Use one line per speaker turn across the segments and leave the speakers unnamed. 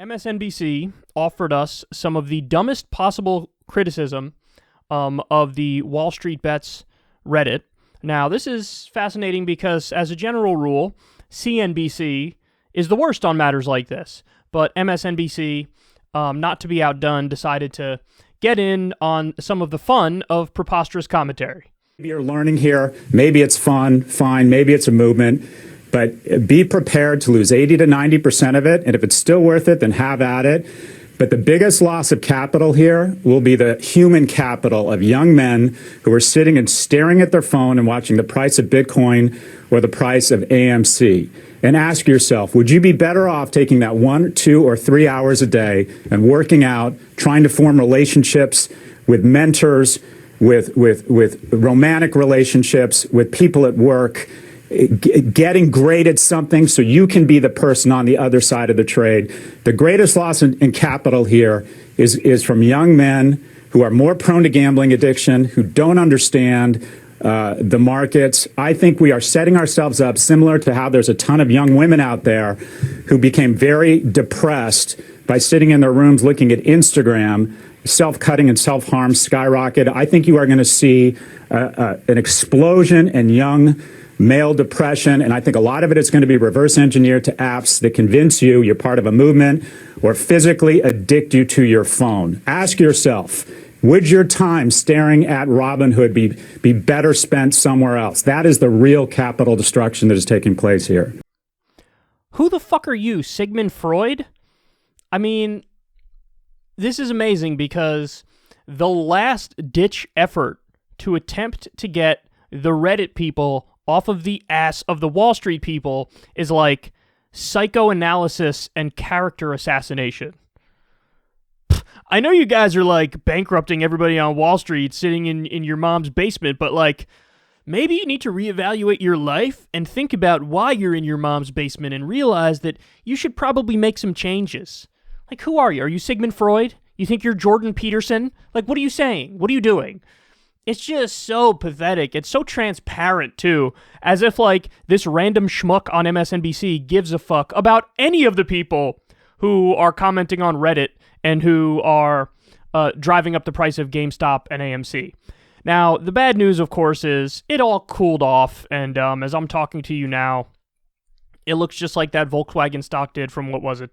MSNBC offered us some of the dumbest possible criticism of the WallStreetBets Reddit. Now, this is fascinating because, as a general rule, CNBC is the worst on matters like this. But MSNBC, not to be outdone, decided to get in on some of the fun of preposterous commentary.
Maybe you're learning here. Maybe it's fun, fine. Maybe it's a movement. But be prepared to lose 80 to 90% of it. And if it's still worth it, then have at it. But the biggest loss of capital here will be the human capital of young men who are sitting and staring at their phone and watching the price of Bitcoin or the price of AMC. And ask yourself, would you be better off taking that 1, 2, or 3 hours a day and working out, trying to form relationships with mentors, with romantic relationships, with people at work, getting great at something so you can be the person on the other side of the trade? The greatest loss in capital here is from young men who are more prone to gambling addiction, who don't understand the markets. I think we are setting ourselves up similar to how there's a ton of young women out there who became very depressed by sitting in their rooms looking at Instagram. Self-cutting and self-harm skyrocket. I think you are going to see an explosion in young male depression, and I think a lot of it is going to be reverse engineered to apps that convince you you're part of a movement or physically addict you to your phone. Ask yourself, would your time staring at Robinhood be better spent somewhere else? That is the real capital destruction that is taking place here.
Who the fuck are you, Sigmund Freud? I mean, this is amazing because the last-ditch effort to attempt to get the Reddit people off of the ass of the Wall Street people is like psychoanalysis and character assassination. I know you guys are like bankrupting everybody on Wall Street sitting in your mom's basement, but like maybe you need to reevaluate your life and think about why you're in your mom's basement and realize that you should probably make some changes. Like, who are you? Are you Sigmund Freud? You think you're Jordan Peterson? Like, what are you saying? What are you doing? It's just so pathetic. It's so transparent, too. As if, like, this random schmuck on MSNBC gives a fuck about any of the people who are commenting on Reddit and who are driving up the price of GameStop and AMC. Now, the bad news, of course, is it all cooled off, and as I'm talking to you now, it looks just like that Volkswagen stock did from, what was it?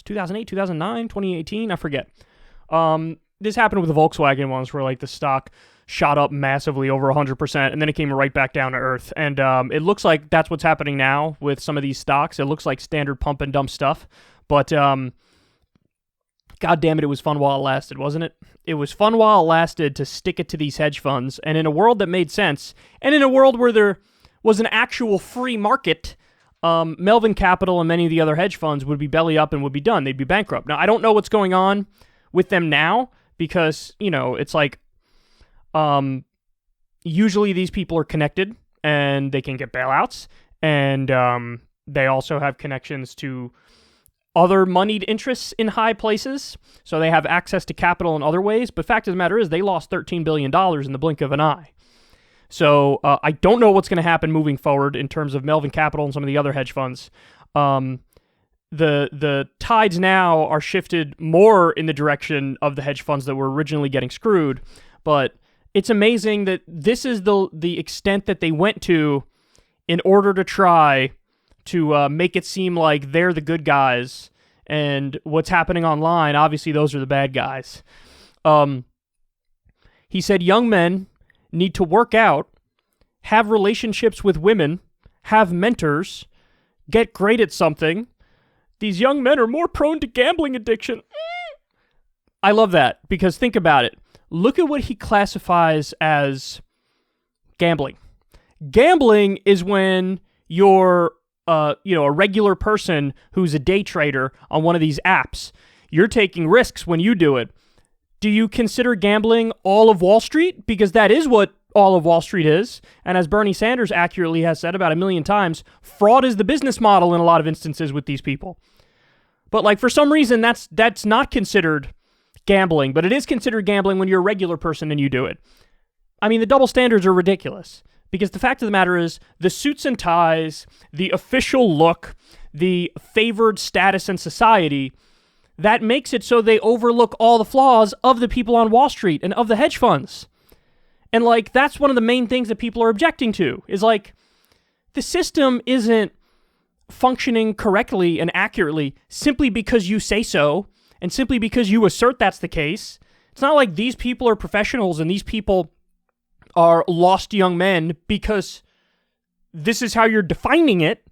2008, 2009, 2018, I forget. This happened with the Volkswagen ones where like the stock shot up massively over 100% and then it came right back down to earth. And it looks like that's what's happening now with some of these stocks. It looks like standard pump and dump stuff. But God damn it, it was fun while it lasted, wasn't it? It was fun while it lasted to stick it to these hedge funds. And in a world that made sense, and in a world where there was an actual free market, Melvin Capital and many of the other hedge funds would be belly up and would be done. They'd be bankrupt. Now, I don't know what's going on with them now because, you know, it's like usually these people are connected and they can get bailouts. And they also have connections to other moneyed interests in high places. So they have access to capital in other ways. But fact of the matter is they lost $13 billion in the blink of an eye. So I don't know what's going to happen moving forward in terms of Melvin Capital and some of the other hedge funds. The tides now are shifted more in the direction of the hedge funds that were originally getting screwed. But it's amazing that this is the extent that they went to in order to try to make it seem like they're the good guys and what's happening online, obviously those are the bad guys. He said young men need to work out, have relationships with women, have mentors, get great at something. These young men are more prone to gambling addiction. I love that because think about it. Look at what he classifies as gambling. Gambling is when you're a regular person who's a day trader on one of these apps. You're taking risks when you do it. Do you consider gambling all of Wall Street? Because that is what all of Wall Street is. And as Bernie Sanders accurately has said about 1 million times, fraud is the business model in a lot of instances with these people. But like for some reason, that's not considered gambling, but it is considered gambling when you're a regular person and you do it. I mean, the double standards are ridiculous because the fact of the matter is the suits and ties, the official look, the favored status in society that makes it so they overlook all the flaws of the people on Wall Street and of the hedge funds. And, like, that's one of the main things that people are objecting to, is, like, the system isn't functioning correctly and accurately simply because you say so and simply because you assert that's the case. It's not like these people are professionals and these people are lost young men because this is how you're defining it.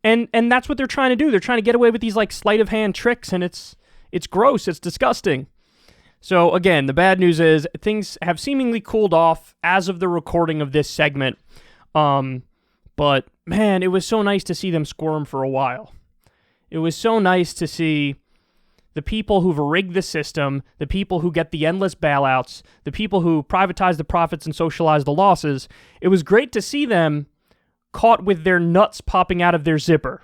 And that's what they're trying to do. They're trying to get away with these, like, sleight of hand tricks, and it's gross. It's disgusting. So, again, the bad news is things have seemingly cooled off as of the recording of this segment. But, man, it was so nice to see them squirm for a while. It was so nice to see the people who've rigged the system, the people who get the endless bailouts, the people who privatize the profits and socialize the losses. It was great to see them caught with their nuts popping out of their zipper.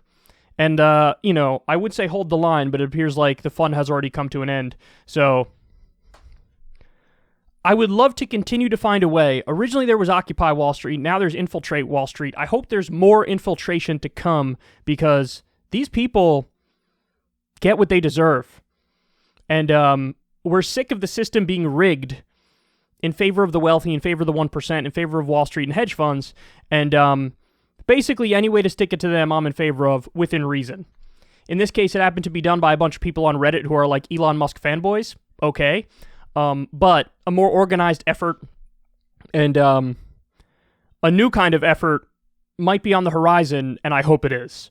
And, I would say hold the line, but it appears like the fun has already come to an end. So I would love to continue to find a way. Originally there was Occupy Wall Street, now there's Infiltrate Wall Street. I hope there's more infiltration to come because these people get what they deserve. And we're sick of the system being rigged in favor of the wealthy, in favor of the 1%, in favor of Wall Street and hedge funds. And basically any way to stick it to them, I'm in favor of within reason. In this case, it happened to be done by a bunch of people on Reddit who are like Elon Musk fanboys. Okay. But a more organized effort and a new kind of effort might be on the horizon, and I hope it is.